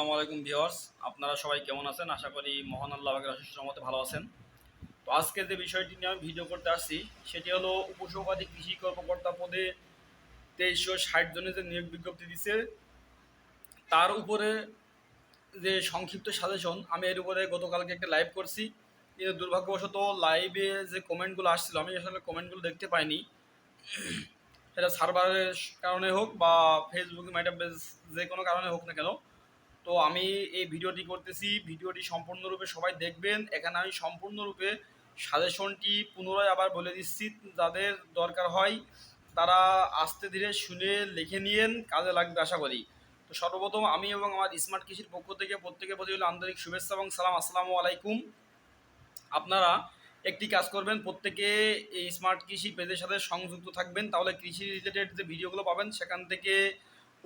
আসসালামু আলাইকুম ভিউয়ার্স, আপনারা সবাই কেমন আছেন? আশা করি মহান আল্লাহ পাকের অশেষ রহমতে ভালো আছেন। তো আজকে যে বিষয়টি নিয়ে আমি ভিডিও করতে আসছি সেটি হলো উপসহকারী কৃষি কর্মকর্তা পদে 2360 জনের যে নিয়োগ বিজ্ঞপ্তি দিছে তার উপরে যে সংক্ষিপ্ত সাজেশন, আমি এর উপরে গতকালকে একটা লাইভ করছি, কিন্তু দুর্ভাগ্যবশত লাইভে যে কমেন্টগুলো আসছিল আমি আসলে কমেন্টগুলো দেখতে পাইনি। সেটা সার্ভারের কারণে হোক বা ফেসবুক মেটা পেজ যে কোনো কারণে হোক না কেন, তো আমি এই ভিডিওটি করতেছি, ভিডিওটি সম্পূর্ণরূপে সবাই দেখবেন। এখানে আমি সম্পূর্ণরূপে সাজেশনটি পুনরায় আবার বলে দিচ্ছি, যাদের দরকার হয় তারা আস্তে ধীরে শুনে লিখে নিয়েন, কাজে লাগবে আশা করি। তো সর্বপ্রথম আমি এবং আমার স্মার্ট কৃষির পক্ষ থেকে প্রত্যেকের প্রতি হলো আন্তরিক শুভেচ্ছা এবং সালাম, আসসালামু আলাইকুম। আপনারা একটি কাজ করবেন, প্রত্যেকে এই স্মার্ট কৃষি পেজের সাথে সংযুক্ত থাকবেন, তাহলে কৃষি রিলেটেড যে ভিডিওগুলো পাবেন সেখান থেকে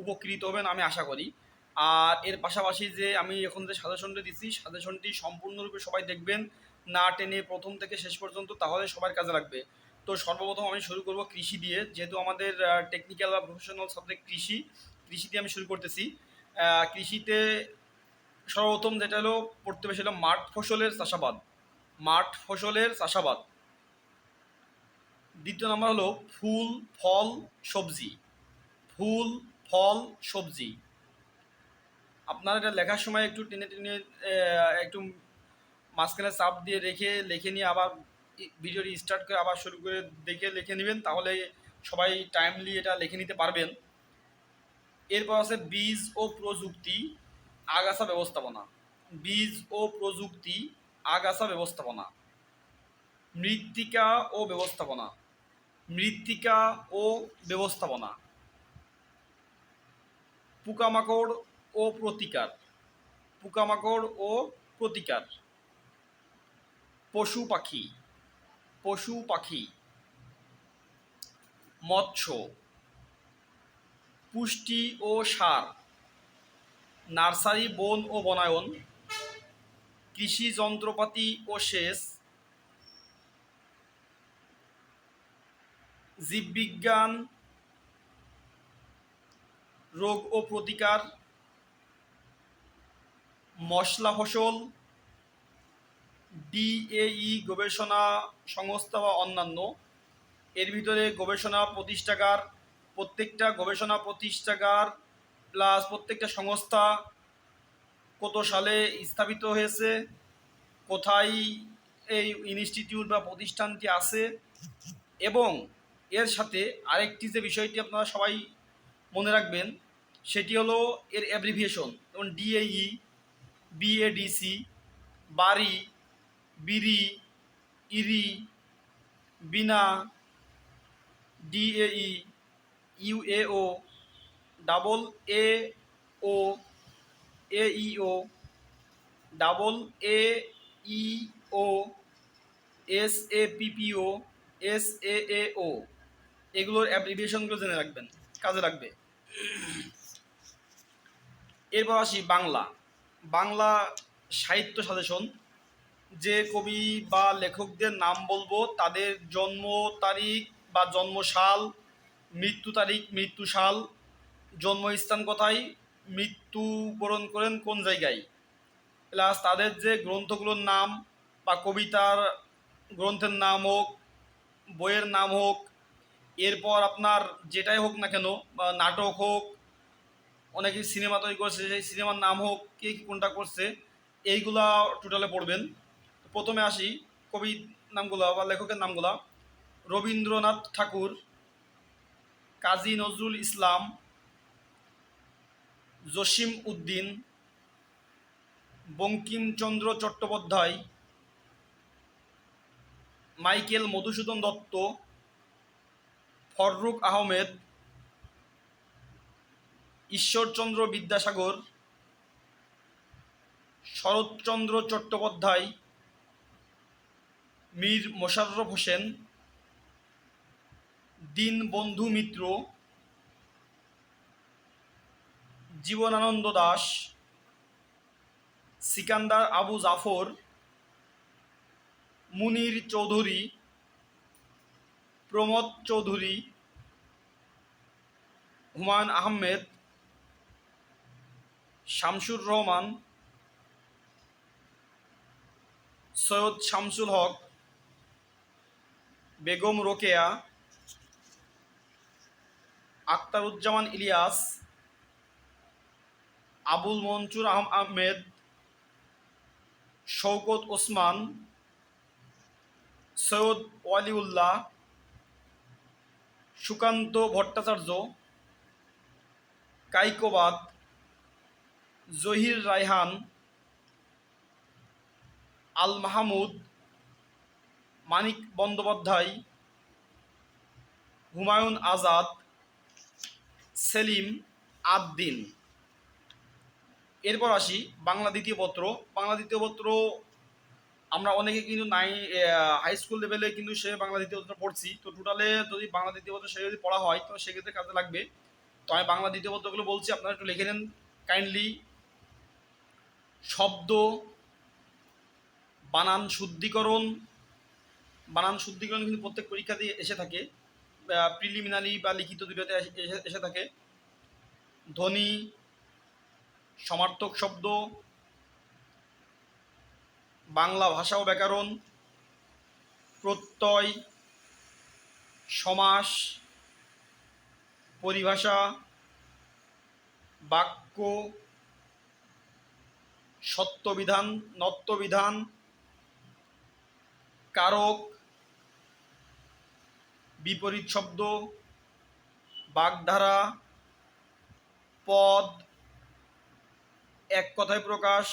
উপকৃত হবেন আমি আশা করি। আর এর পাশাপাশি যে আমি এখন যে সাজেশনটি দিচ্ছি, সাজেশনটি সম্পূর্ণরূপে সবাই দেখবেন, না টেনে প্রথম থেকে শেষ পর্যন্ত, তাহলে সবার কাজে লাগবে। তো সর্বপ্রথম আমি শুরু করব কৃষি দিয়ে, যেহেতু আমাদের টেকনিক্যাল বা প্রফেশনাল সাবজেক্ট কৃষি, কৃষি দিয়ে আমি শুরু করতেছি। কৃষিতে সর্বপ্রথম যেটা হলো পড়তে হবে সেটা মাঠ ফসলের চাষাবাদ। মাঠ ফসলের চাষাবাদ। দ্বিতীয় নম্বর হলো ফুল ফল সবজি। ফুল ফল সবজি। আপনারা এটা লেখার সময় একটু টেনে টেনে একটু মাঝখানে চাপ দিয়ে রেখে লিখে নিয়ে আবার ভিডিওটি স্টার্ট করে আবার শুরু করে দেখে লিখে নেবেন, তাহলে সবাই টাইমলি এটা লিখে নিতে পারবেন। এরপর আছে বীজ ও প্রযুক্তি, আগাছা ব্যবস্থাপনা। বীজ ও প্রযুক্তি, আগাছা ব্যবস্থাপনা। মৃত্তিকা ও ব্যবস্থাপনা। মৃত্তিকা ও ব্যবস্থাপনা। পোকামাকড় ও প্রতিকার। পোকামাকড় ও প্রতিকার। পশু পাখি। পশু পাখি। মৎস্য। পুষ্টি ও সার। নার্সারি বন ও বনায়ন। কৃষি যন্ত্রপাতি ও সেচ। জীববিজ্ঞান, রোগ ও প্রতিকার। মশলা ফসল। ডিএই গবেষণা সংস্থা বা অন্যান্য। এর ভিতরে গবেষণা প্রতিষ্ঠাগার, প্রত্যেকটা গবেষণা প্রতিষ্ঠাগার প্লাস প্রত্যেকটা সংস্থা কত সালে স্থাপিত হয়েছে, কোথায় এই ইনস্টিটিউট বা প্রতিষ্ঠানটি আছে, এবং এর সাথে আরেকটি যে বিষয়টি আপনারা সবাই মনে রাখবেন সেটি হলো এর অ্যাব্রিভিয়েশন, যেমন ডিএই, বিএডিসি, বাড়ি, বিরি, ইরি, বিনা, ডিএই, ইউএও, ডাবল এও, এইও, ডাবল এইও, এসএপিপিও, এসএএও, এগুলোর অ্যাপ্লিকেশনগুলো জেনে রাখবেন, কাজে লাগবে। এরপর আসি বাংলা। বাংলা সাহিত্য সাজেশন। যে কবি বা লেখকদের নাম বলবো তাদের জন্ম তারিখ বা জন্মসাল, মৃত্যু তারিখ, মৃত্যু সাল, জন্মস্থান কোথায়, মৃত্যুবরণ করেন কোন জায়গায়, প্লাস তাদের যে গ্রন্থগুলোর নাম বা কবিতার গ্রন্থের নাম হোক, বইয়ের নাম হোক, এরপর আপনার যেটাই হোক না কেন, বা নাটক হোক, অনেকে সিনেমা তৈরি করছে, সেই সিনেমার নাম হোক, কে কোনটা করছে, এইগুলা টোটালে পড়বেন। প্রথমে আসি কবির নামগুলা বা লেখকের নামগুলা। রবীন্দ্রনাথ ঠাকুর, কাজী নজরুল ইসলাম, জসিম উদ্দিন, বঙ্কিমচন্দ্র চট্টোপাধ্যায়, মাইকেল মধুসূদন দত্ত, ফররুখ আহমেদ, ঈশ্বরচন্দ্র বিদ্যাসাগর, শরৎচন্দ্র চট্টোপাধ্যায়, মীর মোশাররফ হোসেন, দীনবন্ধু মিত্র, জীবনানন্দ দাশ, সিকান্দার আবু জাফর, মুনির চৌধুরী, প্রমোদ চৌধুরী, হুমায়ুন আহমেদ, শামসুর রহমান, সৈয়দ শামসুল হক, বেগম রোকেয়া, আখতারুজ্জামান ইলিয়াস, আবুল মনসুর আহমেদ, শওকত ওসমান, সৈয়দ ওয়ালিউল্লাহ, সুকান্ত ভট্টাচার্য, কাইকোবাদ, জহির রায়হান, আল মাহমুদ, মানিক বন্দ্যোপাধ্যায়, হুমায়ুন আজাদ, সেলিম আদ-দিন। এরপর আসি বাংলা দ্বিতীয় পত্র। বাংলা দ্বিতীয় পত্র আমরা অনেকে কিন্তু হাই স্কুল লেভেলে কিন্তু সে বাংলা দ্বিতীয় পত্র পড়ছি। তো টোটালে যদি বাংলা দ্বিতীয় পত্র সে যদি পড়া হয় তো সেক্ষেত্রে কাজে লাগবে। তো আমি বাংলা দ্বিতীয় পত্রগুলো বলছি, আপনারা একটু লিখে নেন কাইন্ডলি। শব্দ, বানান শুদ্ধিকরণ, বানান শুদ্ধিকরণ কিন্তু প্রত্যেক পরীক্ষাতেই এসে থাকে, প্রিলিমিনারি বা লিখিত দুটোতে এসে থাকে। ধ্বনি, সমার্থক শব্দ, বাংলা ভাষা ও ব্যাকরণ, প্রত্যয়, সমাস, পরিভাষা, বাক্য, সত্যবিধান, নত্যবিধান, কারক, বিপরীত শব্দ, বাগধারা, পদ, এক কথায় প্রকাশ,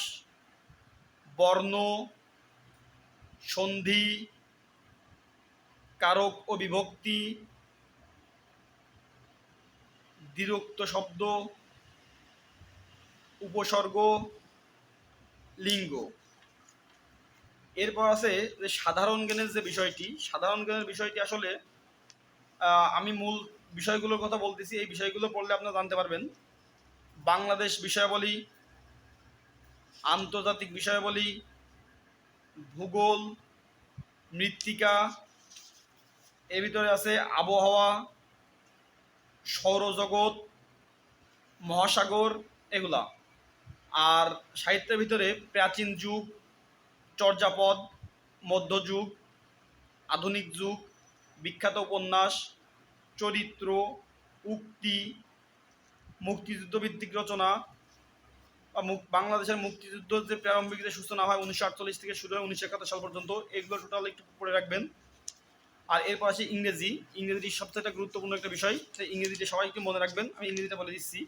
বর্ণ, সন্ধি, কারক ও বিভক্তি, দ্বিরুক্ত শব্দ, উপসর্গ, লিঙ্গ। এরপর আছে যে সাধারণ জ্ঞানের যে বিষয়টি, সাধারণ জ্ঞানের বিষয়টি আসলে আমি মূল বিষয়গুলোর কথা বলতেছি, এই বিষয়গুলো পড়লে আপনারা জানতে পারবেন। বাংলাদেশ বিষয়াবলী, আন্তর্জাতিক বিষয়াবলী, ভূগোল, মৃত্তিকা, এর ভিতরে আছে আবহাওয়া, সৌরজগৎ, মহাসাগর, এগুলা। আর সাহিত্যের ভিতরে প্রাচীন যুগ, চর্যাপদ, মধ্যযুগ, আধুনিক যুগ, বিখ্যাত উপন্যাস, চরিত্র, উক্তি, মুক্তিযুদ্ধ ভিত্তিক রচনা, বাংলাদেশের মুক্তিযুদ্ধ যে প্রারম্ভিক যে সূচনা হয় 1948 থেকে শুরু হয় 1971 সাল পর্যন্ত, এগুলো টোটাল একটু পড়ে রাখবেন। আর এরপর আসে ইংরেজি। ইংরেজি সবচেয়ে গুরুত্বপূর্ণ একটা বিষয়, সেই ইংরেজিটা সবাই একটু মনে রাখবেন। আমি ইংরেজিটা বলে দিচ্ছি।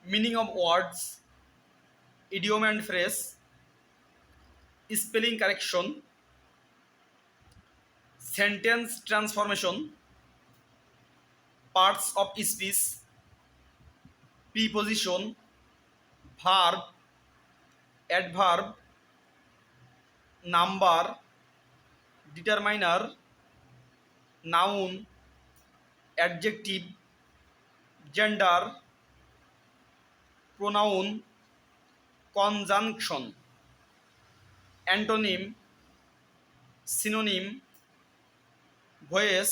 Meaning of words, idiom and phrase, spelling correction, sentence transformation, parts of speech, preposition, verb, adverb, number, determiner, noun, adjective, gender, pronoun, conjunction, antonym, synonym, voice,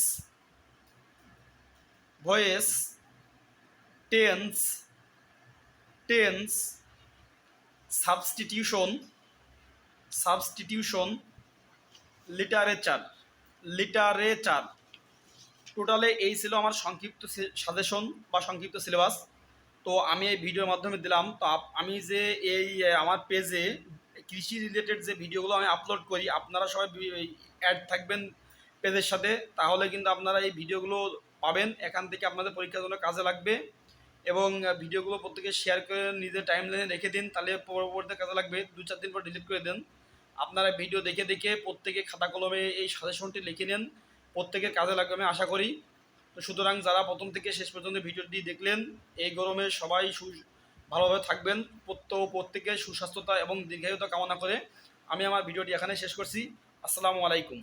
tense, substitution, literature. টোটালে এই ছিল আমার সংক্ষিপ্ত সাজেশন বা সংক্ষিপ্ত সিলেবাস। তো আমি এই ভিডিওর মাধ্যমে দিলাম। তো আমি যে এই আমার পেজে কৃষি রিলেটেড যে ভিডিওগুলো আমি আপলোড করি, আপনারা সবাই অ্যাড থাকবেন পেজের সাথে, তাহলে কিন্তু আপনারা এই ভিডিওগুলো পাবেন। এখান থেকে আপনাদের পরীক্ষার জন্য কাজে লাগবে। এবং ভিডিওগুলো প্রত্যেকে শেয়ার করে নিজের টাইম লাইনে রেখে দিন, তাহলে পরবর্তীতে কাজে লাগবে। 2-4 দিন পর ডিলিট করে দেন। আপনারা ভিডিও দেখে দেখে প্রত্যেকে খাতা কলমে এই সাজেশনটি লিখে নেন, প্রত্যেকের কাজে লাগবে আমি আশা করি। তো সুতরাং যারা প্রথম থেকে শেষ পর্যন্ত ভিডিওটি দেখলেন, এই গরমে সবাই ভালোভাবে থাকবেন, প্রত্যেকের সুস্বাস্থ্যতা এবং দীর্ঘায়ুতা কামনা করে আমি আমার ভিডিওটি এখানে শেষ করছি। আসসালামু আলাইকুম।